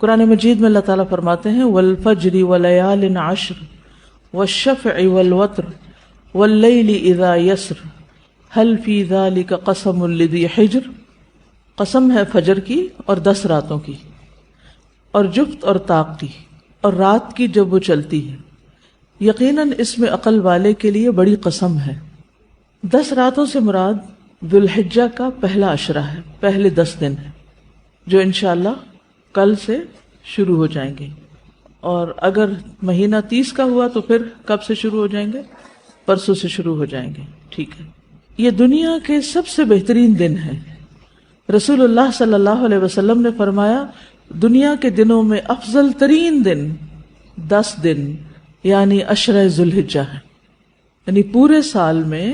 قرآن مجید میں اللہ تعالیٰ فرماتے ہیں والفجر وليال عشر والشفع والوتر واللیل اذا یسر هل فی ذلک قسم لذی حجر. قسم ہے فجر کی اور 10 راتوں کی اور جفت اور طاق کی اور رات کی جب وہ چلتی ہے، یقیناً اس میں عقل والے کے لیے بڑی قسم ہے. 10 راتوں سے مراد ذوالحجہ کا پہلا عشرہ ہے، پہلے 10 دن ہیں جو انشاءاللہ کل سے شروع ہو جائیں گے. اور اگر مہینہ 30 کا ہوا تو پھر کب سے شروع ہو جائیں گے؟ پرسوں سے شروع ہو جائیں گے. ٹھیک ہے، یہ دنیا کے سب سے بہترین دن ہیں. رسول اللہ صلی اللہ علیہ وسلم نے فرمایا دنیا کے دنوں میں افضل ترین دن 10 دن یعنی عشرہ ذوالحجہ ہے. یعنی پورے سال میں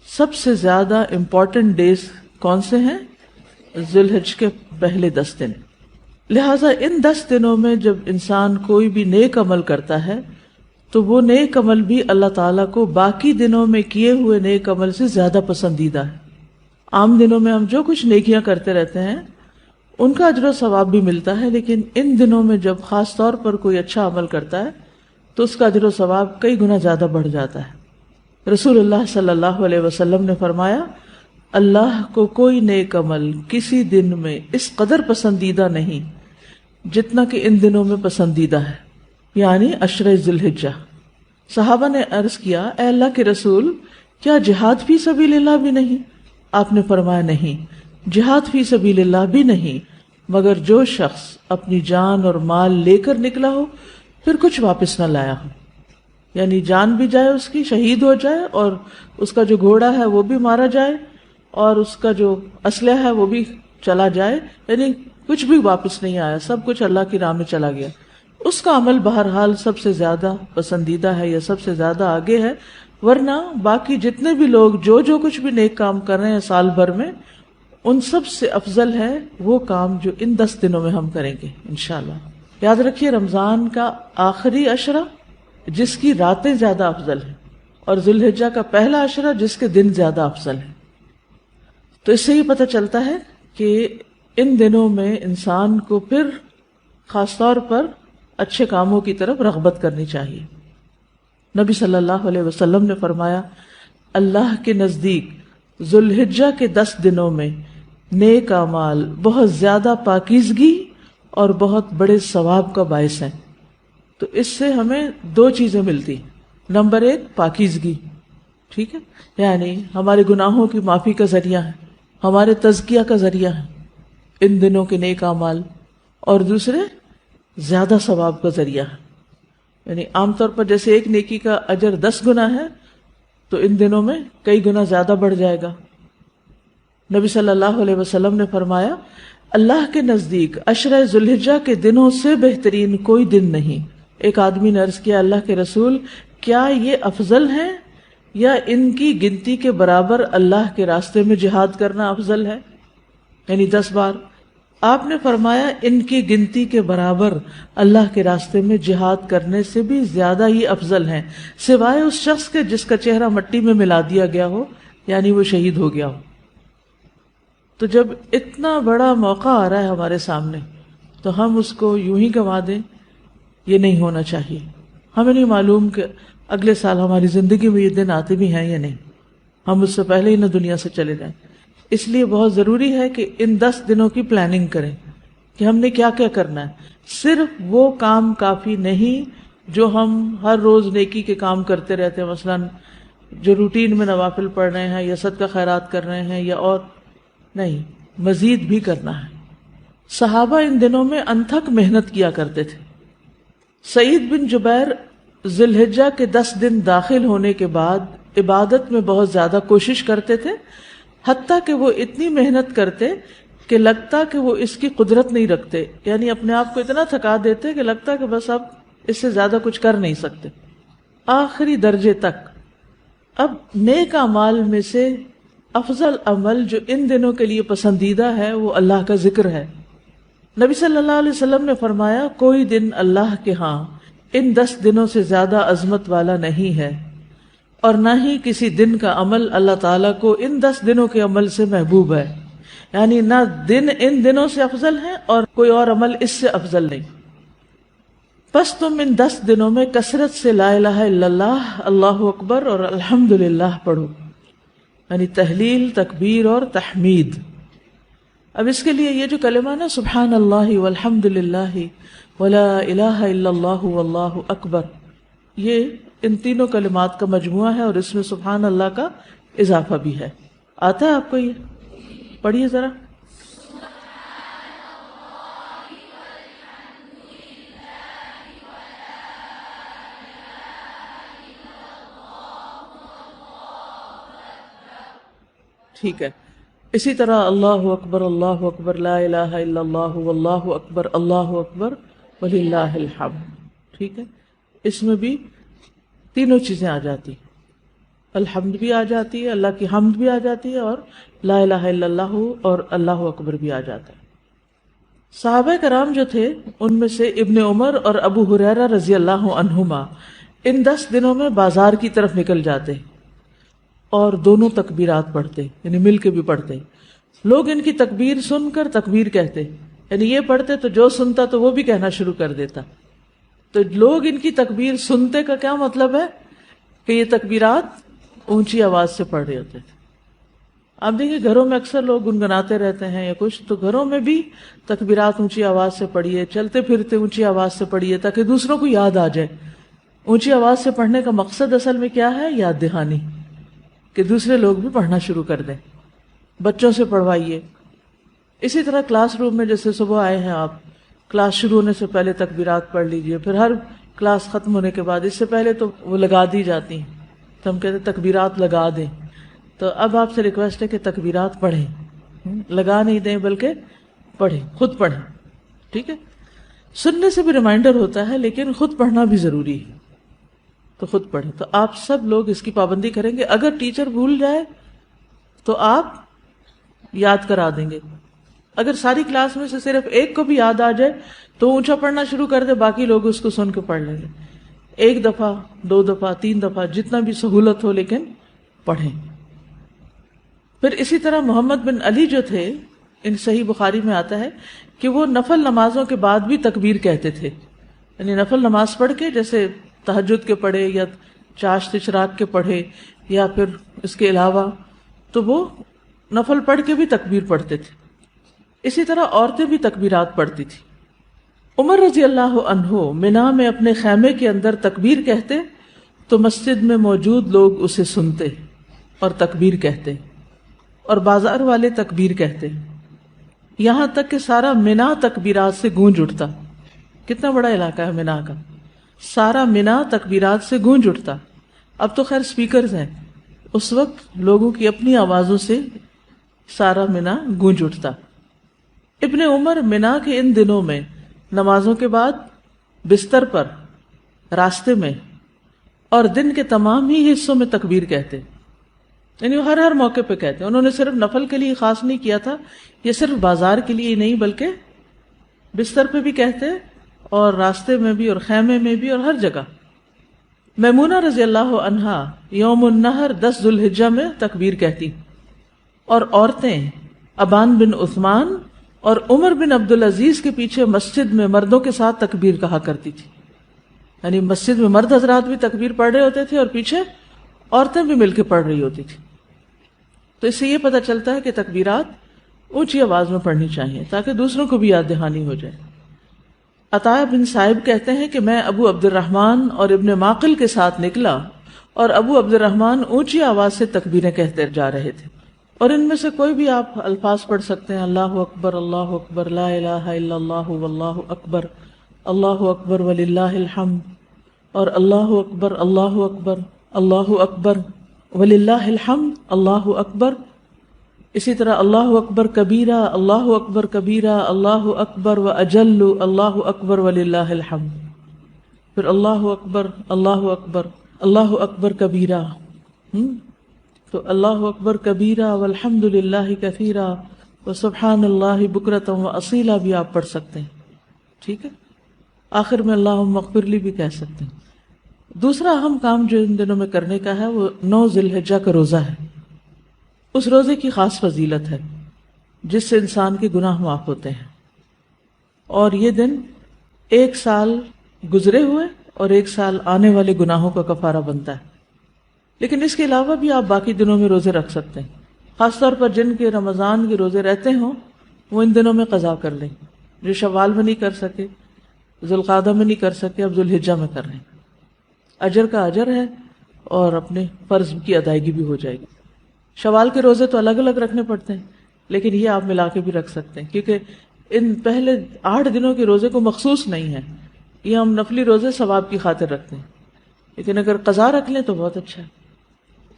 سب سے زیادہ امپورٹنٹ ڈیز کون سے ہیں؟ ذوالحج کے پہلے 10 دن. لہٰذا ان 10 دنوں میں جب انسان کوئی بھی نیک عمل کرتا ہے تو وہ نیک عمل بھی اللہ تعالیٰ کو باقی دنوں میں کیے ہوئے نیک عمل سے زیادہ پسندیدہ ہے. عام دنوں میں ہم جو کچھ نیکیاں کرتے رہتے ہیں ان کا اجر و ثواب بھی ملتا ہے، لیکن ان دنوں میں جب خاص طور پر کوئی اچھا عمل کرتا ہے تو اس کا اجر و ثواب کئی گنا زیادہ بڑھ جاتا ہے. رسول اللہ صلی اللہ علیہ وسلم نے فرمایا اللہ کو کوئی نیک عمل کسی دن میں اس قدر پسندیدہ نہیں جتنا کہ ان دنوں میں پسندیدہ ہے، یعنی عشرہ ذوالحجہ. صحابہ نے عرض کیا اے اللہ کے رسول کیا جہاد فی سبیل اللہ بھی نہیں؟ آپ نے فرمایا نہیں، جہاد فی سبیل اللہ بھی نہیں مگر جو شخص اپنی جان اور مال لے کر نکلا ہو پھر کچھ واپس نہ لایا ہو. یعنی جان بھی جائے اس کی، شہید ہو جائے، اور اس کا جو گھوڑا ہے وہ بھی مارا جائے اور اس کا جو اسلحہ ہے وہ بھی چلا جائے، یعنی کچھ بھی واپس نہیں آیا، سب کچھ اللہ کی راہ میں چلا گیا. اس کا عمل بہرحال سب سے زیادہ پسندیدہ ہے یا سب سے زیادہ آگے ہے. ورنہ باقی جتنے بھی لوگ جو کچھ بھی نیک کام کر رہے ہیں سال بھر میں، ان سب سے افضل ہے وہ کام جو ان 10 دنوں میں ہم کریں گے انشاءاللہ. یاد رکھیے رمضان کا آخری عشرہ جس کی راتیں زیادہ افضل ہیں اور ذوالحجہ کا پہلا عشرہ جس کے دن زیادہ افضل ہیں. تو اس سے یہ پتہ چلتا ہے کہ ان دنوں میں انسان کو پھر خاص طور پر اچھے کاموں کی طرف رغبت کرنی چاہیے. نبی صلی اللہ علیہ وسلم نے فرمایا اللہ کے نزدیک ذوالحجہ کے 10 دنوں میں نیک اعمال بہت زیادہ پاکیزگی اور بہت بڑے ثواب کا باعث ہیں. تو اس سے ہمیں 2 چیزیں ملتی. نمبر 1 پاکیزگی، ٹھیک ہے، یعنی ہمارے گناہوں کی معافی کا ذریعہ ہے، ہمارے تزکیہ کا ذریعہ ہے ان دنوں کے نیک اعمال. اور دوسرے زیادہ ثواب کا ذریعہ ہے. یعنی عام طور پر جیسے ایک نیکی کا اجر 10 گنا ہے تو ان دنوں میں کئی گنا زیادہ بڑھ جائے گا. نبی صلی اللہ علیہ وسلم نے فرمایا اللہ کے نزدیک عشرہ ذوالحجہ کے دنوں سے بہترین کوئی دن نہیں. ایک آدمی نے عرض کیا اللہ کے رسول کیا یہ افضل ہیں یا ان کی گنتی کے برابر اللہ کے راستے میں جہاد کرنا افضل ہے، یعنی 10 بار؟ آپ نے فرمایا ان کی گنتی کے برابر اللہ کے راستے میں جہاد کرنے سے بھی زیادہ ہی افضل ہیں، سوائے اس شخص کے جس کا چہرہ مٹی میں ملا دیا گیا ہو، یعنی وہ شہید ہو گیا ہو. تو جب اتنا بڑا موقع آ رہا ہے ہمارے سامنے تو ہم اس کو یوں ہی گنوا دیں، یہ نہیں ہونا چاہیے. ہمیں نہیں معلوم کہ اگلے سال ہماری زندگی میں یہ دن آتے بھی ہیں یا نہیں، ہم اس سے پہلے ہی نہ دنیا سے چلے جائیں. اس لیے بہت ضروری ہے کہ ان 10 دنوں کی پلاننگ کریں کہ ہم نے کیا کیا کرنا ہے. صرف وہ کام کافی نہیں جو ہم ہر روز نیکی کے کام کرتے رہتے ہیں، مثلا جو روٹین میں نوافل پڑھ رہے ہیں یا صدقہ خیرات کر رہے ہیں یا اور نہیں، مزید بھی کرنا ہے. صحابہ ان دنوں میں انتھک محنت کیا کرتے تھے. سعید بن جبیر ذوالحجہ کے 10 دن داخل ہونے کے بعد عبادت میں بہت زیادہ کوشش کرتے تھے، حتیٰ کہ وہ اتنی محنت کرتے کہ لگتا کہ وہ اس کی قدرت نہیں رکھتے، یعنی اپنے آپ کو اتنا تھکا دیتے کہ لگتا کہ بس اب اس سے زیادہ کچھ کر نہیں سکتے، آخری درجے تک. اب نیک اعمال میں سے افضل عمل جو ان دنوں کے لیے پسندیدہ ہے وہ اللہ کا ذکر ہے. نبی صلی اللہ علیہ وسلم نے فرمایا کوئی دن اللہ کے ہاں ان 10 دنوں سے زیادہ عظمت والا نہیں ہے، اور نہ ہی کسی دن کا عمل اللہ تعالیٰ کو ان 10 دنوں کے عمل سے محبوب ہے. یعنی نہ دن ان دنوں سے افضل ہے اور کوئی اور عمل اس سے افضل نہیں. پس تم ان 10 دنوں میں کثرت سے لا الہ الا اللہ، اللہ اکبر اور الحمدللہ پڑھو، یعنی تہلیل، تکبیر اور تحمید. اب اس کے لیے یہ جو کلمہ نا سبحان اللہ والحمدللہ ولا الہ الا اللہ واللہ اکبر، یہ ان تینوں کلمات کا مجموعہ ہے اور اس میں سبحان اللہ کا اضافہ بھی ہے. آتا ہے آپ کو؟ یہ پڑھیے ذرا. ٹھیک ہے. اسی طرح اللہ اکبر لا الہ الا اللہ واللہ اکبر وللہ الحمد. ٹھیک ہے، اس میں بھی تینوں چیزیں آ جاتی، الحمد بھی آ جاتی ہے، اللہ کی حمد بھی آ جاتی ہے، اور لا الہ الا اللہ اور اللہ اکبر بھی آ جاتا ہے. صحابہ کرام جو تھے ان میں سے ابن عمر اور ابو ہریرہ رضی اللہ عنہما ان 10 دنوں میں بازار کی طرف نکل جاتے اور دونوں تکبیرات پڑھتے، یعنی مل کے بھی پڑھتے. لوگ ان کی تکبیر سن کر تکبیر کہتے، یعنی یہ پڑھتے تو جو سنتا تو وہ بھی کہنا شروع کر دیتا. تو لوگ ان کی تکبیر سنتے کا کیا مطلب ہے کہ یہ تکبیرات اونچی آواز سے پڑھ رہے ہوتے تھے. آپ دیکھیں گھروں میں اکثر لوگ گنگناتے رہتے ہیں یا کچھ، تو گھروں میں بھی تکبیرات اونچی آواز سے پڑھیے، چلتے پھرتے اونچی آواز سے پڑھیے تاکہ دوسروں کو یاد آ جائے. اونچی آواز سے پڑھنے کا مقصد اصل میں کیا ہے؟ یاد دہانی، کہ دوسرے لوگ بھی پڑھنا شروع کر دیں. بچوں سے پڑھوائیے. اسی طرح کلاس روم میں جیسے صبح آئے ہیں آپ، کلاس شروع ہونے سے پہلے تکبیرات پڑھ لیجئے، پھر ہر کلاس ختم ہونے کے بعد، اس سے پہلے تو وہ لگا دی جاتی ہیں تو ہم کہتے ہیں تکبیرات لگا دیں. تو اب آپ سے ریکویسٹ ہے کہ تکبیرات پڑھیں، لگا نہیں دیں بلکہ پڑھیں، خود پڑھیں. ٹھیک ہے، سننے سے بھی ریمائنڈر ہوتا ہے لیکن خود پڑھنا بھی ضروری ہے، تو خود پڑھیں. تو آپ سب لوگ اس کی پابندی کریں گے. اگر ٹیچر بھول جائے تو آپ یاد کرا دیں گے. اگر ساری کلاس میں سے صرف ایک کو بھی یاد آ جائے تو اونچا پڑھنا شروع کر دے، باقی لوگ اس کو سن کے پڑھ لیں گے. 1 دفعہ 2 دفعہ 3 دفعہ جتنا بھی سہولت ہو، لیکن پڑھیں. پھر اسی طرح محمد بن علی جو تھے، ان صحیح بخاری میں آتا ہے کہ وہ نفل نمازوں کے بعد بھی تکبیر کہتے تھے. یعنی نفل نماز پڑھ کے، جیسے تہجد کے پڑھے یا چاشت اشراق کے پڑھے یا پھر اس کے علاوہ، تو وہ نفل پڑھ کے بھی تکبیر پڑھتے تھے. اسی طرح عورتیں بھی تکبیرات پڑھتی تھی. عمر رضی اللہ عنہ منا میں اپنے خیمے کے اندر تکبیر کہتے تو مسجد میں موجود لوگ اسے سنتے اور تکبیر کہتے، اور بازار والے تکبیر کہتے، یہاں تک کہ سارا منا تکبیرات سے گونج اٹھتا. کتنا بڑا علاقہ ہے منا کا، سارا منا تکبیرات سے گونج اٹھتا. اب تو خیر سپیکرز ہیں، اس وقت لوگوں کی اپنی آوازوں سے سارا منا گونج اٹھتا. ابن عمر منا کے ان دنوں میں نمازوں کے بعد بستر پر، راستے میں اور دن کے تمام ہی حصوں میں تکبیر کہتے، یعنی ہر موقع پہ کہتے. انہوں نے صرف نفل کے لیے خاص نہیں کیا تھا، یہ صرف بازار کے لیے نہیں بلکہ بستر پہ بھی کہتے اور راستے میں بھی اور خیمے میں بھی اور ہر جگہ. میمونہ رضی اللہ عنہا یوم النحر 10 ذو الحجہ میں تکبیر کہتی، اور عورتیں ابان بن عثمان اور عمر بن عبدالعزیز کے پیچھے مسجد میں مردوں کے ساتھ تکبیر کہا کرتی تھی. یعنی مسجد میں مرد حضرات بھی تکبیر پڑھ رہے ہوتے تھے اور پیچھے عورتیں بھی مل کے پڑھ رہی ہوتی تھی. تو اس سے یہ پتہ چلتا ہے کہ تکبیرات اونچی آواز میں پڑھنی چاہیے تاکہ دوسروں کو بھی یاد دہانی ہو جائے. عطا بن صائب کہتے ہیں کہ میں ابو عبد الرحمن اور ابن معقل کے ساتھ نکلا اور ابو عبد الرحمن اونچی آواز سے تکبیریں کہتے جا رہے تھے، اور ان میں سے کوئی بھی آپ الفاظ پڑھ سکتے ہیں، اللہ اکبر لا الہ الا اللہ واللہ اکبر وللہ الحمد، اور اللہ اکبر وللہ الحمد، اللہ اکبر. اسی طرح اللہ اکبر کبیرہ، اللہ اکبر و اجل، اللہ اکبر وللہ الحمد. پھر اللہ اکبر کبیرہ، تو اللہ اکبر کبیرہ والحمد للہ کثیرہ وسبحان اللہ بکرۃ واصیلا بھی آپ پڑھ سکتے ہیں. ٹھیک ہے، آخر میں اللہم اغفر لی بھی کہہ سکتے ہیں. دوسرا اہم کام جو ان دنوں میں کرنے کا ہے وہ 9 ذی الحجہ کا روزہ ہے. اس روزے کی خاص فضیلت ہے. جس سے انسان کے گناہ معاف ہوتے ہیں، اور یہ دن 1 سال گزرے ہوئے اور 1 سال آنے والے گناہوں کا کفارہ بنتا ہے۔ لیکن اس کے علاوہ بھی آپ باقی دنوں میں روزے رکھ سکتے ہیں، خاص طور پر جن کے رمضان کے روزے رہتے ہوں وہ ان دنوں میں قضا کر لیں، جو شوال میں نہیں کر سکے، ذوالقعدہ میں نہیں کر سکے، اب ذوالحجہ میں کر لیں، اجر کا اجر ہے اور اپنے فرض کی ادائیگی بھی ہو جائے گی۔ شوال کے روزے تو الگ الگ رکھنے پڑتے ہیں، لیکن یہ آپ ملا کے بھی رکھ سکتے ہیں، کیونکہ ان پہلے 8 دنوں کے روزے کو مخصوص نہیں ہے، یہ ہم نفلی روزے ثواب کی خاطر رکھتے ہیں، لیکن اگر قضا رکھ لیں تو بہت اچھا ہے۔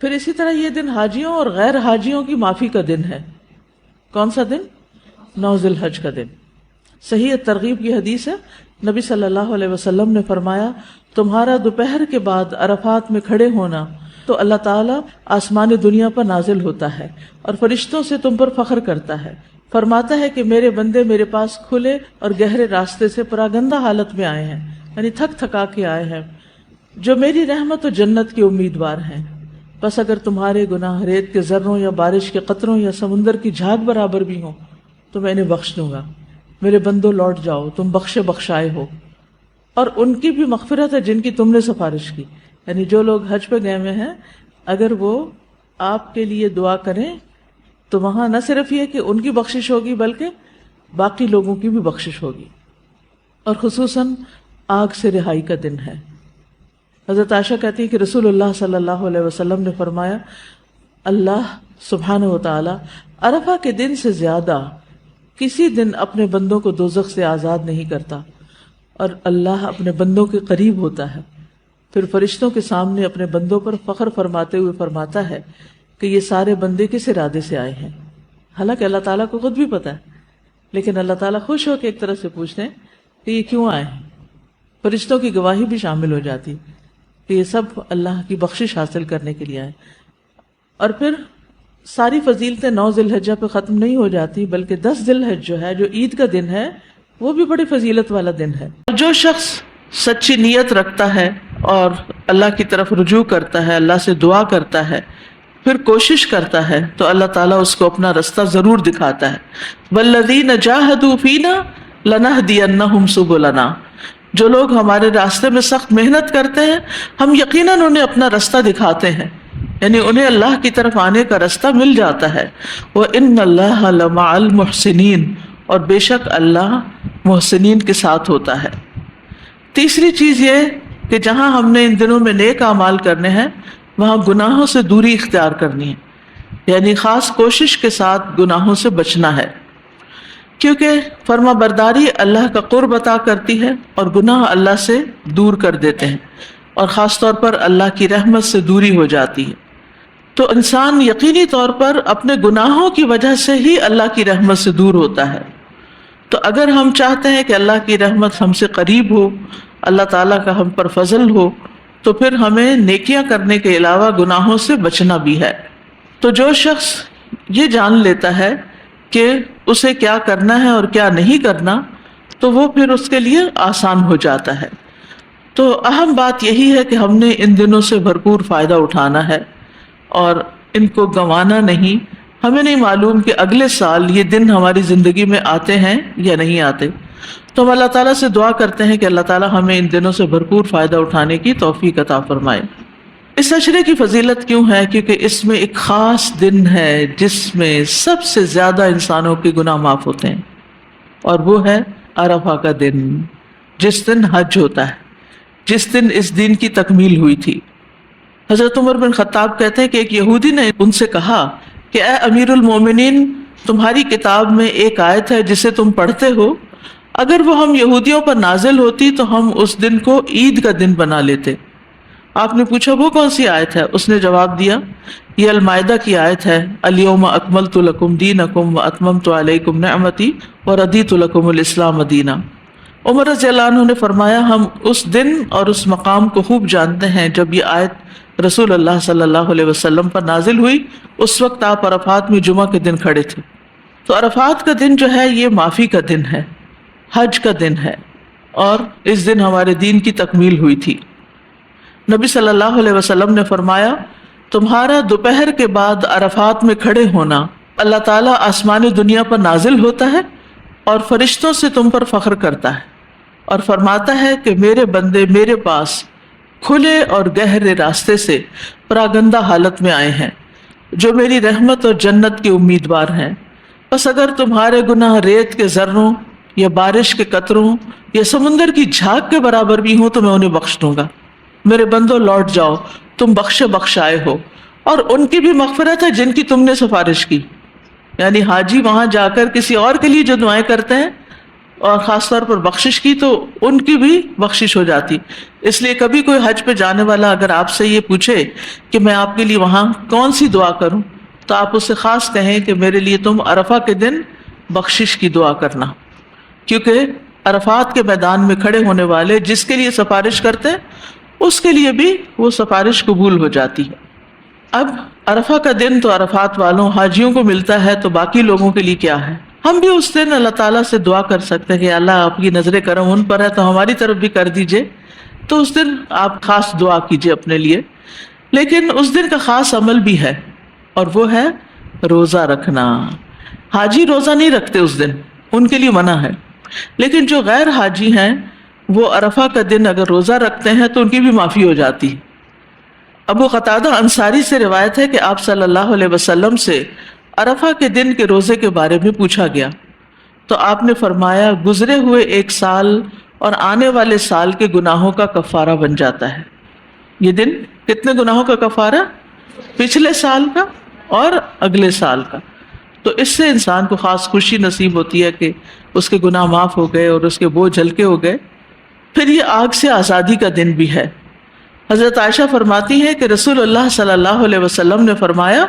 پھر اسی طرح یہ دن حاجیوں اور غیر حاجیوں کی معافی کا دن ہے۔ کون سا دن؟ 9 ذی الحج کا دن۔ صحیح ترغیب کی حدیث ہے، نبی صلی اللہ علیہ وسلم نے فرمایا، تمہارا دوپہر کے بعد عرفات میں کھڑے ہونا تو اللہ تعالیٰ آسمان دنیا پر نازل ہوتا ہے اور فرشتوں سے تم پر فخر کرتا ہے، فرماتا ہے کہ میرے بندے میرے پاس کھلے اور گہرے راستے سے پراگندہ حالت میں آئے ہیں، یعنی تھک تھکا کے آئے ہیں، جو میری رحمت و جنت کے امیدوار ہیں۔ بس اگر تمہارے گناہ ریت کے ذروں یا بارش کے قطروں یا سمندر کی جھاگ برابر بھی ہوں تو میں انہیں بخش دوں گا۔ میرے بندوں لوٹ جاؤ، تم بخشے بخشائے ہو، اور ان کی بھی مغفرت ہے جن کی تم نے سفارش کی۔ یعنی جو لوگ حج پہ گئے ہوئے ہیں، اگر وہ آپ کے لیے دعا کریں تو وہاں نہ صرف یہ کہ ان کی بخشش ہوگی بلکہ باقی لوگوں کی بھی بخشش ہوگی، اور خصوصاً آگ سے رہائی کا دن ہے۔ حضرت عائشہ کہتی ہے کہ رسول اللہ صلی اللہ علیہ وسلم نے فرمایا، اللہ سبحانہ و تعالی عرفہ کے دن سے زیادہ کسی دن اپنے بندوں کو دوزخ سے آزاد نہیں کرتا، اور اللہ اپنے بندوں کے قریب ہوتا ہے۔ پھر فرشتوں کے سامنے اپنے بندوں پر فخر فرماتے ہوئے فرماتا ہے کہ یہ سارے بندے کس ارادے سے آئے ہیں۔ حالانکہ اللہ تعالیٰ کو خود بھی پتا ہے، لیکن اللہ تعالیٰ خوش ہو کے ایک طرح سے پوچھتے ہیں کہ یہ کیوں آئے ہیں۔ فرشتوں کی گواہی بھی شامل ہو جاتی کہ یہ سب اللہ کی بخشش حاصل کرنے کے لیے آئے۔ اور پھر ساری فضیلتیں 9 ذی الحجہ پہ ختم نہیں ہو جاتی، بلکہ 10 ذی الحجہ جو ہے، جو عید کا دن ہے، وہ بھی بڑی فضیلت والا دن ہے۔ جو شخص سچی نیت رکھتا ہے اور اللہ کی طرف رجوع کرتا ہے، اللہ سے دعا کرتا ہے، پھر کوشش کرتا ہے، تو اللہ تعالیٰ اس کو اپنا رستہ ضرور دکھاتا ہے۔ وَالَّذِينَ جَاهَدُوا فِينَا لَنَهْدِيَنَّهُمْ سُبُلَنَا، جو لوگ ہمارے راستے میں سخت محنت کرتے ہیں، ہم یقیناً انہیں اپنا رستہ دکھاتے ہیں، یعنی انہیں اللہ کی طرف آنے کا رستہ مل جاتا ہے۔ وَإِنَّ اللَّهَ لَمَعَ الْمُحْسِنِينَ، اور بے شک اللہ محسنین کے ساتھ ہوتا ہے۔ تیسری چیز یہ کہ جہاں ہم نے ان دنوں میں نیک اعمال کرنے ہیں، وہاں گناہوں سے دوری اختیار کرنی ہے، یعنی خاص کوشش کے ساتھ گناہوں سے بچنا ہے، کیونکہ فرما برداری اللہ کا قرب عطا کرتی ہے اور گناہ اللہ سے دور کر دیتے ہیں، اور خاص طور پر اللہ کی رحمت سے دوری ہو جاتی ہے۔ تو انسان یقینی طور پر اپنے گناہوں کی وجہ سے ہی اللہ کی رحمت سے دور ہوتا ہے۔ تو اگر ہم چاہتے ہیں کہ اللہ کی رحمت ہم سے قریب ہو، اللہ تعالیٰ کا ہم پر فضل ہو، تو پھر ہمیں نیکیاں کرنے کے علاوہ گناہوں سے بچنا بھی ہے۔ تو جو شخص یہ جان لیتا ہے کہ اسے کیا کرنا ہے اور کیا نہیں کرنا، تو وہ پھر اس کے لیے آسان ہو جاتا ہے۔ تو اہم بات یہی ہے کہ ہم نے ان دنوں سے بھرپور فائدہ اٹھانا ہے اور ان کو گنوانا نہیں۔ ہمیں نہیں معلوم کہ اگلے سال یہ دن ہماری زندگی میں آتے ہیں یا نہیں آتے، تو ہم اللہ تعالیٰ سے دعا کرتے ہیں کہ اللہ تعالیٰ ہمیں ان دنوں سے بھرپور فائدہ اٹھانے کی توفیق عطا فرمائے۔ اس عشرے کی فضیلت کیوں ہے؟ کیونکہ اس میں ایک خاص دن ہے جس میں سب سے زیادہ انسانوں کے گناہ معاف ہوتے ہیں، اور وہ ہے عرفہ کا دن، جس دن حج ہوتا ہے، جس دن اس دین کی تکمیل ہوئی تھی۔ حضرت عمر بن خطاب کہتے ہیں کہ ایک یہودی نے ان سے کہا کہ اے امیر المومنین، تمہاری کتاب میں ایک آیت ہے جسے تم پڑھتے ہو، اگر وہ ہم یہودیوں پر نازل ہوتی تو ہم اس دن کو عید کا دن بنا لیتے۔ آپ نے پوچھا وہ کون سی آیت ہے؟ اس نے جواب دیا یہ المائدہ کی آیت ہے، الیوم اکملت لکم دینکم واتممت علیکم نعمتی ورضیت لکم الاسلام دینا۔ عمر رضی اللہ عنہ نے فرمایا ہم اس دن اور اس مقام کو خوب جانتے ہیں جب یہ آیت رسول اللہ صلی اللہ علیہ وسلم پر نازل ہوئی۔ اس وقت آپ عرفات میں جمعہ کے دن کھڑے تھے۔ تو عرفات کا دن جو ہے یہ معافی کا دن ہے، حج کا دن ہے، اور اس دن ہمارے دین کی تکمیل ہوئی تھی۔ نبی صلی اللہ علیہ وسلم نے فرمایا تمہارا دوپہر کے بعد عرفات میں کھڑے ہونا اللہ تعالیٰ آسمان دنیا پر نازل ہوتا ہے اور فرشتوں سے تم پر فخر کرتا ہے اور فرماتا ہے کہ میرے بندے میرے پاس کھلے اور گہرے راستے سے پراگندہ حالت میں آئے ہیں، جو میری رحمت اور جنت کے امیدوار ہیں۔ بس اگر تمہارے گناہ ریت کے ذروں یا بارش کے قطروں یا سمندر کی جھاگ کے برابر بھی ہوں تو میں انہیں بخش دوں گا۔ میرے بندو لوٹ جاؤ، تم بخشائے ہو، اور ان کی بھی مغفرت ہے جن کی تم نے سفارش کی۔ یعنی حاجی وہاں جا کر کسی اور کے لیے جو دعائیں کرتے ہیں اور خاص طور پر بخشش کی تو ان کی بھی بخشش ہو جاتی۔ اس لیے کبھی کوئی حج پہ جانے والا اگر آپ سے یہ پوچھے کہ میں آپ کے لیے وہاں کون سی دعا کروں تو آپ اسے خاص کہیں کہ میرے لیے تم عرفہ کے دن بخشش کی دعا کرنا، کیونکہ عرفات کے میدان میں کھڑے ہونے والے جس کے لیے سفارش کرتے ہیں اس کے لیے بھی وہ سفارش قبول ہو جاتی ہے۔ اب عرفہ کا دن تو عرفات والوں حاجیوں کو ملتا ہے، تو باقی لوگوں کے لیے کیا ہے؟ ہم بھی اس دن اللہ تعالیٰ سے دعا کر سکتے ہیں کہ اللہ آپ کی نظر کرم ان پر ہے تو ہماری طرف بھی کر دیجئے، تو اس دن آپ خاص دعا کیجئے اپنے لیے۔ لیکن اس دن کا خاص عمل بھی ہے اور وہ ہے روزہ رکھنا۔ حاجی روزہ نہیں رکھتے اس دن، ان کے لیے منع ہے، لیکن جو غیر حاجی ہیں وہ عرفہ کا دن اگر روزہ رکھتے ہیں تو ان کی بھی معافی ہو جاتی ہے۔ ابو قتادہ انصاری سے روایت ہے کہ آپ صلی اللہ علیہ وسلم سے عرفہ کے دن کے روزے کے بارے میں پوچھا گیا تو آپ نے فرمایا گزرے ہوئے ایک سال اور آنے والے سال کے گناہوں کا کفارہ بن جاتا ہے۔ یہ دن کتنے گناہوں کا کفارہ؟ پچھلے سال کا اور اگلے سال کا۔ تو اس سے انسان کو خاص خوشی نصیب ہوتی ہے کہ اس کے گناہ معاف ہو گئے اور اس کے بوجھ ہلکے ہو گئے۔ پھر یہ آگ سے آزادی کا دن بھی ہے۔ حضرت عائشہ فرماتی ہیں کہ رسول اللہ صلی اللہ علیہ وسلم نے فرمایا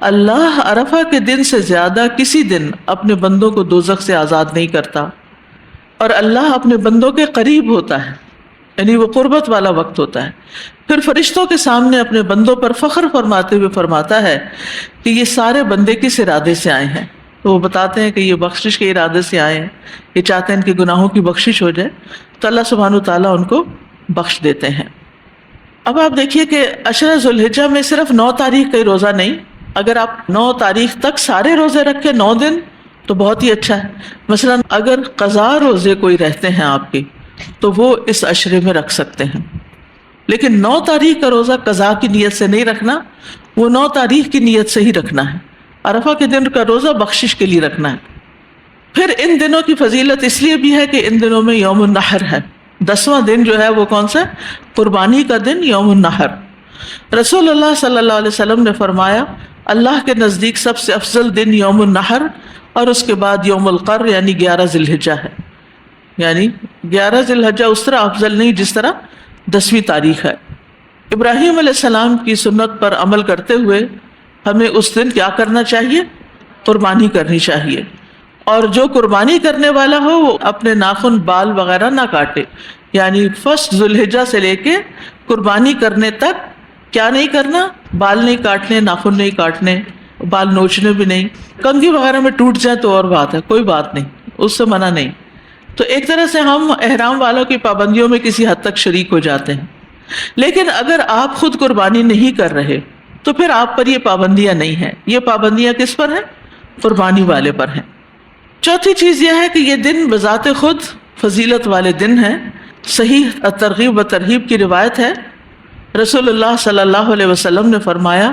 اللہ عرفہ کے دن سے زیادہ کسی دن اپنے بندوں کو دوزخ سے آزاد نہیں کرتا، اور اللہ اپنے بندوں کے قریب ہوتا ہے، یعنی وہ قربت والا وقت ہوتا ہے۔ پھر فرشتوں کے سامنے اپنے بندوں پر فخر فرماتے ہوئے فرماتا ہے کہ یہ سارے بندے کس ارادے سے آئے ہیں؟ تو وہ بتاتے ہیں کہ یہ بخشش کے ارادے سے آئے ہیں، یہ چاہتے ہیں ان کے گناہوں کی بخشش ہو جائے، تو اللہ سبحانہ وتعالیٰ ان کو بخش دیتے ہیں۔ اب آپ دیکھیے کہ عشرہ ذی الحجہ میں صرف 9 تاریخ کا ہی روزہ نہیں، اگر آپ 9 تاریخ تک سارے روزے رکھیں 9 دن تو بہت ہی اچھا ہے۔ مثلا اگر قضا روزے کوئی رہتے ہیں آپ کے تو وہ اس عشرے میں رکھ سکتے ہیں، لیکن 9 تاریخ کا روزہ قضا کی نیت سے نہیں رکھنا، وہ 9 تاریخ کی نیت سے ہی رکھنا ہے۔ عرفہ کے دن کا روزہ بخشش کے لیے رکھنا ہے۔ پھر ان دنوں کی فضیلت اس لیے بھی ہے کہ ان دنوں میں یوم النحر ہے۔ 10واں دن جو ہے وہ کون سا؟ قربانی کا دن، یوم النحر۔ رسول اللہ صلی اللہ علیہ وسلم نے فرمایا اللہ کے نزدیک سب سے افضل دن یوم النحر اور اس کے بعد یوم القر یعنی 11 ذی الحجہ ہے۔ یعنی 11 ذی الحجہ اس طرح افضل نہیں جس طرح 10ویں تاریخ ہے۔ ابراہیم علیہ السلام کی سنت پر عمل کرتے ہوئے ہمیں اس دن کیا کرنا چاہیے؟ قربانی کرنی چاہیے، اور جو قربانی کرنے والا ہو وہ اپنے ناخن بال وغیرہ نہ کاٹے، یعنی فرسٹ ذی الحجہ سے لے کے قربانی کرنے تک کیا نہیں کرنا؟ بال نہیں کاٹنے، ناخن نہیں کاٹنے، بال نوچنے بھی نہیں۔ کنگھی وغیرہ میں ٹوٹ جائے تو اور بات ہے، کوئی بات نہیں، اس سے منع نہیں۔ تو ایک طرح سے ہم احرام والوں کی پابندیوں میں کسی حد تک شریک ہو جاتے ہیں، لیکن اگر آپ خود قربانی نہیں کر رہے تو پھر آپ پر یہ پابندیاں نہیں ہیں۔ یہ پابندیاں کس پر ہیں؟ قربانی والے پر ہیں۔ چوتھی چیز یہ ہے کہ یہ دن بذات خود فضیلت والے دن ہیں۔ صحیح ترغیب و ترہیب کی روایت ہے، رسول اللہ صلی اللہ علیہ وسلم نے فرمایا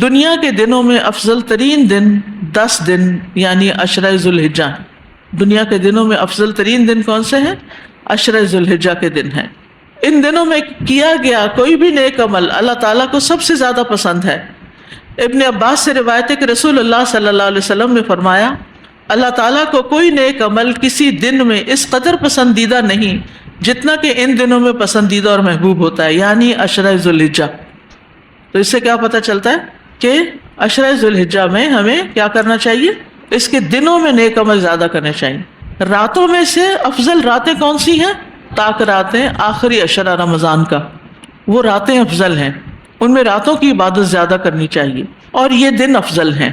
دنیا کے دنوں میں افضل ترین دن 10 دن یعنی عشرہ ذی الحجہ ہیں۔ دنیا کے دنوں میں افضل ترین دن کون سے ہیں؟ عشرہ ذی الحجہ کے دن ہیں۔ ان دنوں میں کیا گیا کوئی بھی نیک عمل اللہ تعالیٰ کو سب سے زیادہ پسند ہے۔ ابن عباس سے روایت ہے کہ رسول اللہ صلی اللہ علیہ وسلم نے فرمایا اللہ تعالیٰ کو کوئی نیک عمل کسی دن میں اس قدر پسندیدہ نہیں جتنا کہ ان دنوں میں پسندیدہ اور محبوب ہوتا ہے، یعنی عشرہ ذی الحجہ۔ تو اس سے کیا پتہ چلتا ہے کہ عشرہ ذی الحجہ میں ہمیں کیا کرنا چاہیے؟ اس کے دنوں میں نیک عمل زیادہ کرنے چاہیے۔ راتوں میں سے افضل راتیں کون سی ہیں؟ طاق راتیں، آخری عشرہ رمضان کا، وہ راتیں افضل ہیں، ان میں راتوں کی عبادت زیادہ کرنی چاہیے، اور یہ دن افضل ہیں،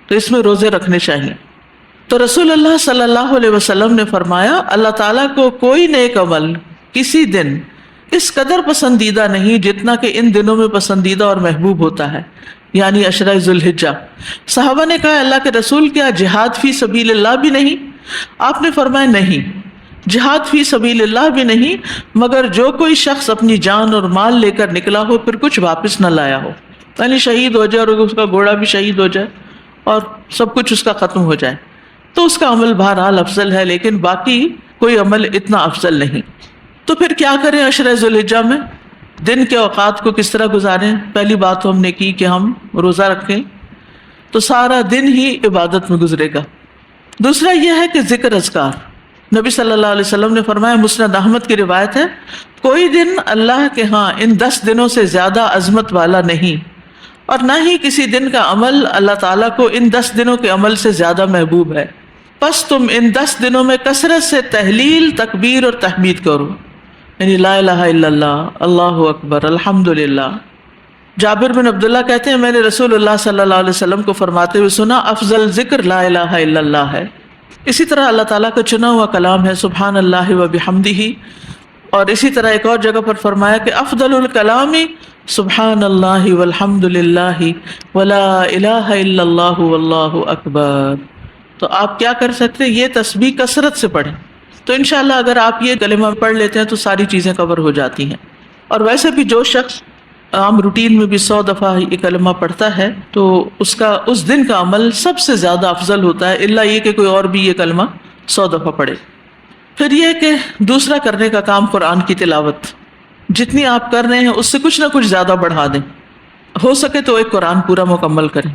تو اس میں روزے رکھنے چاہیے۔ تو رسول اللہ صلی اللہ علیہ وسلم نے فرمایا اللہ تعالیٰ کو کوئی نیک عمل کسی دن اس قدر پسندیدہ نہیں جتنا کہ ان دنوں میں پسندیدہ اور محبوب ہوتا ہے، یعنی عشرہ ذوالحجہ۔ صحابہ نے کہا اللہ کے رسول کیا جہاد فی سبیل اللہ بھی نہیں؟ آپ نے فرمایا نہیں، جہاد فی سبیل اللہ بھی نہیں مگر جو کوئی شخص اپنی جان اور مال لے کر نکلا ہو پھر کچھ واپس نہ لایا ہو، یعنی شہید ہو جائے اور اس کا گھوڑا بھی شہید ہو جائے اور سب کچھ اس کا ختم ہو جائے تو اس کا عمل بہرحال افضل ہے، لیکن باقی کوئی عمل اتنا افضل نہیں۔ تو پھر کیا کریں عشرہ ذوالحجہ میں؟ دن کے اوقات کو کس طرح گزاریں؟ پہلی بات تو ہم نے کی کہ ہم روزہ رکھیں، تو سارا دن ہی عبادت میں گزرے گا۔ دوسرا یہ ہے کہ ذکر اذکار، نبی صلی اللہ علیہ وسلم نے فرمایا، مسند احمد کی روایت ہے، کوئی دن اللہ کے ہاں ان 10 دنوں سے زیادہ عظمت والا نہیں، اور نہ ہی کسی دن کا عمل اللہ تعالیٰ کو ان 10 دنوں کے عمل سے زیادہ محبوب ہے، پس تم ان 10 دنوں میں کثرت سے تحلیل، تکبیر اور تحمید کرو، یعنی لا الہ الا اللہ، اللہ اکبر، الحمدللہ۔ جابر بن عبداللہ کہتے ہیں میں نے رسول اللہ صلی اللہ علیہ وسلم کو فرماتے ہوئے سنا، افضل ذکر لا الہ الا اللہ ہے۔ اسی طرح اللہ تعالیٰ کا چنا ہوا کلام ہے سبحان اللہ و بحمدہ، اور اسی طرح ایک اور جگہ پر فرمایا کہ افضل الکلام سبحان اللہ والحمد للہ ولا الہ الا اللہ واللہ اکبر۔ تو آپ کیا کر سکتے ہیں؟ یہ تسبیح کثرت سے پڑھیں، تو انشاءاللہ اگر آپ یہ کلمہ پڑھ لیتے ہیں تو ساری چیزیں کور ہو جاتی ہیں۔ اور ویسے بھی جو شخص عام روٹین میں بھی 100 دفعہ یہ کلمہ پڑھتا ہے تو اس کا اس دن کا عمل سب سے زیادہ افضل ہوتا ہے، الا یہ کہ کوئی اور بھی یہ کلمہ 100 دفعہ پڑھے۔ پھر یہ کہ دوسرا کرنے کا کام قرآن کی تلاوت، جتنی آپ کر رہے ہیں اس سے کچھ نہ کچھ زیادہ بڑھا دیں، ہو سکے تو ایک قرآن پورا مکمل کریں،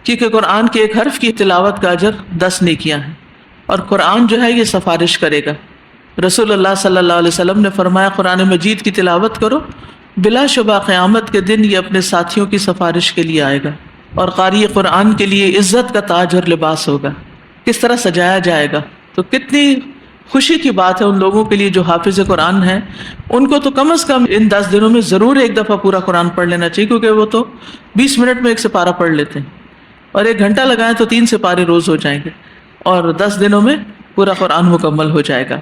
کیونکہ قرآن کے ایک حرف کی تلاوت کا اجر 10 نیکیاں ہیں، اور قرآن جو ہے یہ سفارش کرے گا۔ رسول اللہ صلی اللہ علیہ وسلم نے فرمایا قرآن مجید کی تلاوت کرو، بلا شبہ قیامت کے دن یہ اپنے ساتھیوں کی سفارش کے لیے آئے گا، اور قاری قرآن کے لیے عزت کا تاج اور لباس ہوگا۔ کس طرح سجایا جائے گا، تو کتنی خوشی کی بات ہے ان لوگوں کے لیے جو حافظ قرآن ہیں، ان کو تو کم از کم ان 10 دنوں میں ضرور ایک دفعہ پورا قرآن پڑھ لینا چاہیے، کیونکہ وہ تو 20 منٹ میں ایک سپارہ پڑھ لیتے ہیں، اور 1 گھنٹہ لگائیں تو 3 سپارے روز ہو جائیں گے، اور 10 دنوں میں پورا قرآن مکمل ہو جائے گا۔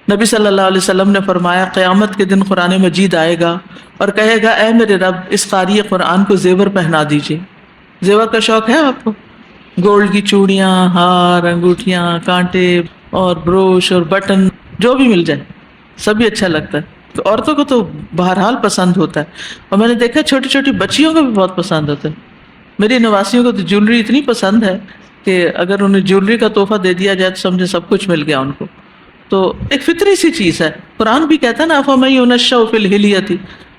نبی صلی اللہ علیہ وسلم نے فرمایا قیامت کے دن قرآن مجید آئے گا اور کہے گا اے میرے رب اس قاری قرآن کو زیور پہنا دیجیے۔ زیور کا شوق ہے آپ کو؟ گولڈ کی چوڑیاں، ہار، انگوٹھیاں، کانٹے اور بروش اور بٹن جو بھی مل جائے سبھی اچھا لگتا ہے، تو عورتوں کو تو بہرحال پسند ہوتا ہے، اور میں نے دیکھا چھوٹی چھوٹی بچیوں کو بھی بہت پسند ہوتا ہے۔ میری نواسیوں کو تو جیولری اتنی پسند ہے کہ اگر انہیں جیولری کا تحفہ دے دیا جائے تو سمجھے سب کچھ مل گیا ان کو۔ تو ایک فطری سی چیز ہے، قرآن بھی کہتا ہے نا افمن ینشأ فی الحلیۃ،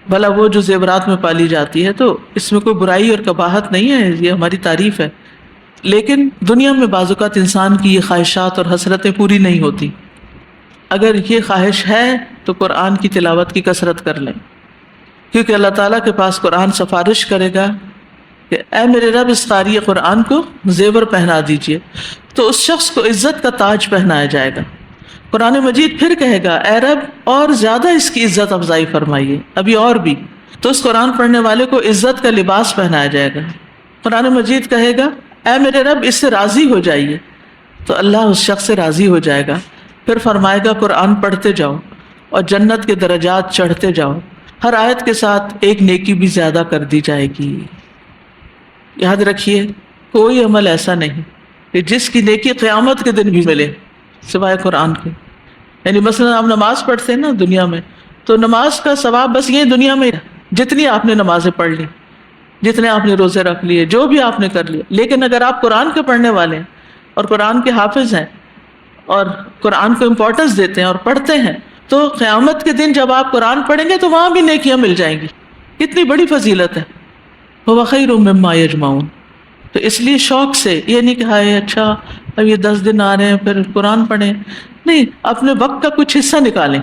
بھلا وہ جو زیورات میں پالی جاتی ہے، تو اس میں کوئی برائی اور قباحت نہیں ہے، یہ ہماری تعریف ہے، لیکن دنیا میں بعض اوقات انسان کی یہ خواہشات اور حسرتیں پوری نہیں ہوتی۔ اگر یہ خواہش ہے تو قرآن کی تلاوت کی کثرت کر لیں، کیونکہ اللہ تعالیٰ کے پاس قرآن سفارش کرے گا کہ اے میرے رب اس قاری قرآن کو زیور پہنا دیجیے، تو اس شخص کو عزت کا تاج پہنایا جائے گا۔ قرآن مجید پھر کہے گا اے رب اور زیادہ اس کی عزت افزائی فرمائیے، ابھی اور بھی، تو اس قرآن پڑھنے والے کو عزت کا لباس پہنایا جائے گا۔ قرآن مجید کہے گا اے میرے رب اس سے راضی ہو جائیے، تو اللہ اس شخص سے راضی ہو جائے گا۔ پھر فرمائے گا قرآن پڑھتے جاؤ اور جنت کے درجات چڑھتے جاؤ، ہر آیت کے ساتھ ایک نیکی بھی زیادہ کر دی جائے گی۔ یاد رکھیے کوئی عمل ایسا نہیں کہ جس کی نیکی قیامت کے دن بھی ملے سوائے قرآن کے۔ یعنی مثلا آپ نماز پڑھتے ہیں نا دنیا میں، تو نماز کا ثواب بس یہ دنیا میں جتنی آپ نے نمازیں پڑھ لی، جتنے آپ نے روزے رکھ لیے، جو بھی آپ نے کر لیا، لیکن اگر آپ قرآن کے پڑھنے والے ہیں اور قرآن کے حافظ ہیں اور قرآن کو امپورٹنس دیتے ہیں اور پڑھتے ہیں، تو قیامت کے دن جب آپ قرآن پڑھیں گے تو وہاں بھی نیکیاں مل جائیں گی۔ کتنی بڑی فضیلت ہے، هو خیر مما یجمعون۔ تو اس لیے شوق سے یہ نہیں کہ ہائے اچھا اب یہ 10 دن آ رہے ہیں پھر قرآن پڑھیں، نہیں، اپنے وقت کا کچھ حصہ نکالیں،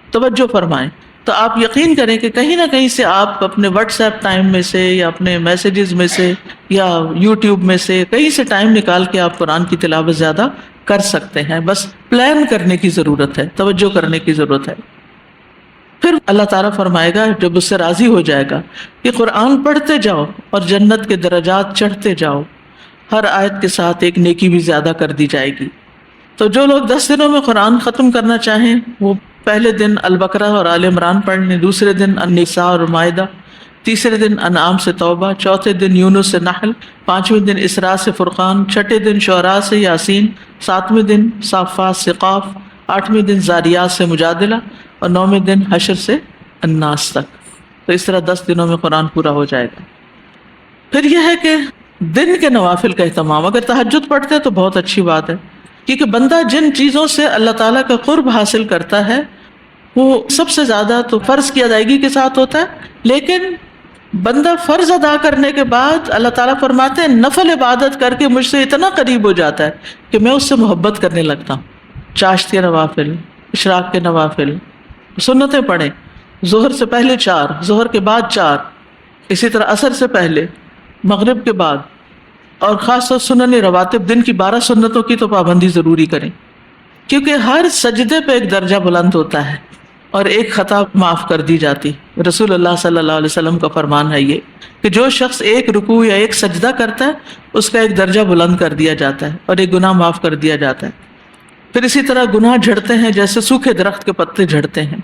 توجہ فرمائیں، تو آپ یقین کریں کہ کہیں نہ کہیں سے آپ اپنے واٹس ایپ ٹائم میں سے یا اپنے میسیجز میں سے یا یوٹیوب میں سے کہیں سے ٹائم نکال کے آپ قرآن کی تلاوت زیادہ کر سکتے ہیں۔ بس پلان کرنے کی ضرورت ہے، توجہ کرنے کی ضرورت ہے۔ پھر اللہ تعالیٰ فرمائے گا جب اس سے راضی ہو جائے گا کہ قرآن پڑھتے جاؤ اور جنت کے درجات چڑھتے جاؤ، ہر آیت کے ساتھ ایک نیکی بھی زیادہ کر دی جائے گی۔ تو جو لوگ 10 دنوں میں قرآن ختم کرنا چاہیں وہ پہلے دن البقرہ اور آل عمران پڑھ لیں، دوسرے دن النساء اور مائدہ، تیسرے دن انعام سے توبہ، چوتھے دن یونس سے نحل، پانچویں دن اسراء سے فرقان، چھٹے دن شعراء سے یاسین، ساتویں دن صافات سے قاف، آٹھویں دن زاریات سے مجادلہ، اور نویں دن حشر سے الناس تک۔ تو اس طرح 10 دنوں میں قرآن پورا ہو جائے گا۔ پھر یہ ہے کہ دن کے نوافل کا اہتمام، اگر تہجد پڑھتے ہیں تو بہت اچھی بات ہے، کیونکہ بندہ جن چیزوں سے اللہ تعالیٰ کا قرب حاصل کرتا ہے وہ سب سے زیادہ تو فرض کی ادائیگی کے ساتھ ہوتا ہے، لیکن بندہ فرض ادا کرنے کے بعد اللہ تعالیٰ فرماتے ہیں نفل عبادت کر کے مجھ سے اتنا قریب ہو جاتا ہے کہ میں اس سے محبت کرنے لگتا ہوں۔ چاشت کے نوافل، اشراق کے نوافل، سنتیں پڑھیں، ظہر سے پہلے 4، ظہر کے بعد 4، اسی طرح عصر سے پہلے، مغرب کے بعد، اور خاص طور سنن رواتب دن کی 12 سنتوں کی تو پابندی ضروری کریں، کیونکہ ہر سجدے پہ ایک درجہ بلند ہوتا ہے اور ایک خطا معاف کر دی جاتی۔ رسول اللہ صلی اللہ علیہ وسلم کا فرمان ہے یہ کہ جو شخص ایک رکوع یا ایک سجدہ کرتا ہے اس کا ایک درجہ بلند کر دیا جاتا ہے اور ایک گناہ معاف کر دیا جاتا ہے۔ پھر اسی طرح گناہ جھڑتے ہیں جیسے سوکھے درخت کے پتے جھڑتے ہیں،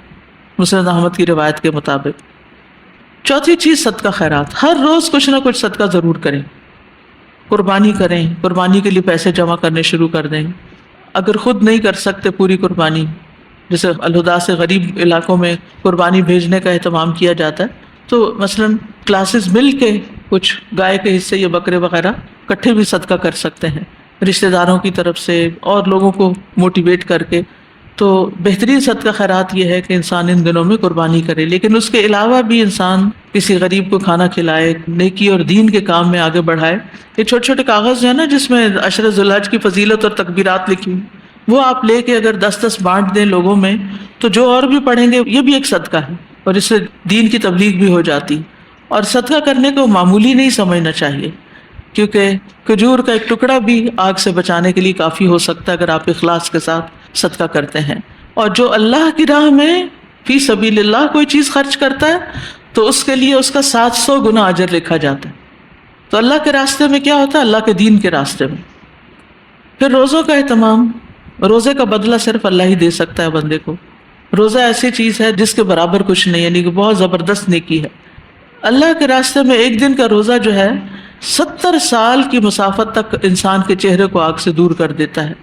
مسند احمد کی روایت کے مطابق۔ چوتھی چیز صدقہ خیرات، ہر روز کچھ نہ کچھ صدقہ ضرور کریں، قربانی کریں، قربانی کے لیے پیسے جمع کرنے شروع کر دیں۔ اگر خود نہیں کر سکتے پوری قربانی، جیسے الہدا سے غریب علاقوں میں قربانی بھیجنے کا اہتمام کیا جاتا ہے، تو مثلاً کلاسز مل کے کچھ گائے کے حصے یا بکرے وغیرہ کٹھے بھی صدقہ کر سکتے ہیں، رشتہ داروں کی طرف سے اور لوگوں کو موٹیویٹ کر کے۔ تو بہترین صدقہ خیرات یہ ہے کہ انسان ان دنوں میں قربانی کرے، لیکن اس کے علاوہ بھی انسان کسی غریب کو کھانا کھلائے، نیکی اور دین کے کام میں آگے بڑھائے۔ یہ چھوٹے چھوٹے کاغذ جو ہے نا جس میں عشر ذی الحج کی فضیلت اور تکبیرات لکھی، وہ آپ لے کے اگر 10 بانٹ دیں لوگوں میں تو جو اور بھی پڑھیں گے یہ بھی ایک صدقہ ہے، اور اس سے دین کی تبلیغ بھی ہو جاتی۔ اور صدقہ کرنے کو معمولی نہیں سمجھنا چاہیے، کیونکہ کھجور کا ایک ٹکڑا بھی آگ سے بچانے کے لیے کافی ہو سکتا ہے اگر آپ اخلاص کے ساتھ صدقہ کرتے ہیں۔ اور جو اللہ کی راہ میں فی سبیل اللہ کوئی چیز خرچ کرتا ہے تو اس کے لیے اس کا 700 گنا اجر لکھا جاتا ہے۔ تو اللہ کے راستے میں کیا ہوتا ہے؟ اللہ کے دین کے راستے میں۔ پھر روزوں کا اہتمام، روزے کا بدلہ صرف اللہ ہی دے سکتا ہے بندے کو۔ روزہ ایسی چیز ہے جس کے برابر کچھ نہیں، یعنی کہ بہت زبردست نیکی ہے۔ اللہ کے راستے میں ایک دن کا روزہ جو ہے 70 سال کی مسافت تک انسان کے چہرے کو آگ سے دور کر دیتا ہے،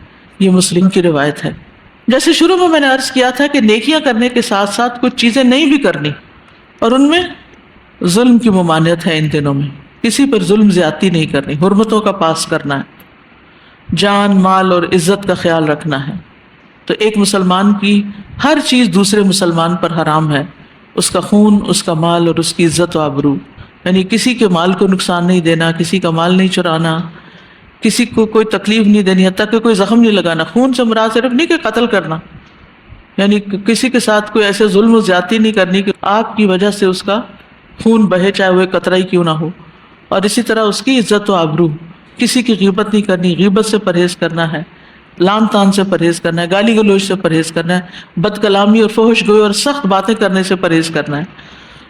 یہ مسلم کی روایت ہے۔ جیسے شروع میں نے عرض کیا تھا کہ نیکیاں کرنے کے ساتھ ساتھ کچھ چیزیں نہیں بھی کرنی، اور ان میں ظلم کی ممانعت ہے۔ ان دنوں میں کسی پر ظلم زیادتی نہیں کرنی، حرمتوں کا پاس کرنا ہے، جان مال اور عزت کا خیال رکھنا ہے۔ تو ایک مسلمان کی ہر چیز دوسرے مسلمان پر حرام ہے، اس کا خون، اس کا مال اور اس کی عزت و آبرو، یعنی کسی کے مال کو نقصان نہیں دینا، کسی کا مال نہیں چرانا، کسی کو کوئی تکلیف نہیں دینی، حتیٰ کہ کوئی زخم نہیں لگانا۔ خون سے مراد صرف نہیں کہ قتل کرنا، یعنی کسی کے ساتھ کوئی ایسے ظلم و زیادتی نہیں کرنی کہ آپ کی وجہ سے اس کا خون بہے، چاہے وہ قطرہ ہی کیوں نہ ہو۔ اور اسی طرح اس کی عزت و آبرو، کسی کی غیبت نہیں کرنی، غیبت سے پرہیز کرنا ہے، لعن طعن سے پرہیز کرنا ہے، گالی گلوچ سے پرہیز کرنا ہے، بد کلامی اور فحش گوئی اور سخت باتیں کرنے سے پرہیز کرنا ہے۔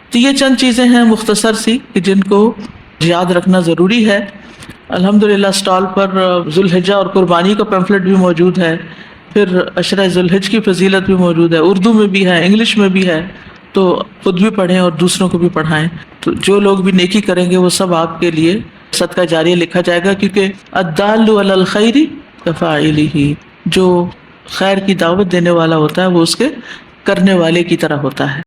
تو یہ چند چیزیں ہیں مختصر سی کہ جن کو یاد رکھنا ضروری ہے۔ الحمدللہ اسٹال پر ذو الحجہ اور قربانی کا پیمفلٹ بھی موجود ہے، پھر عشرہ ذو الحج کی فضیلت بھی موجود ہے، اردو میں بھی ہے، انگلش میں بھی ہے، تو خود بھی پڑھیں اور دوسروں کو بھی پڑھائیں۔ تو جو لوگ بھی نیکی کریں گے وہ سب آپ کے لیے صدقہ جاریہ لکھا جائے گا، کیونکہ الدال علی الخیر کفاعلہ، جو خیر کی دعوت دینے والا ہوتا ہے وہ اس کے کرنے والے کی طرح ہوتا ہے۔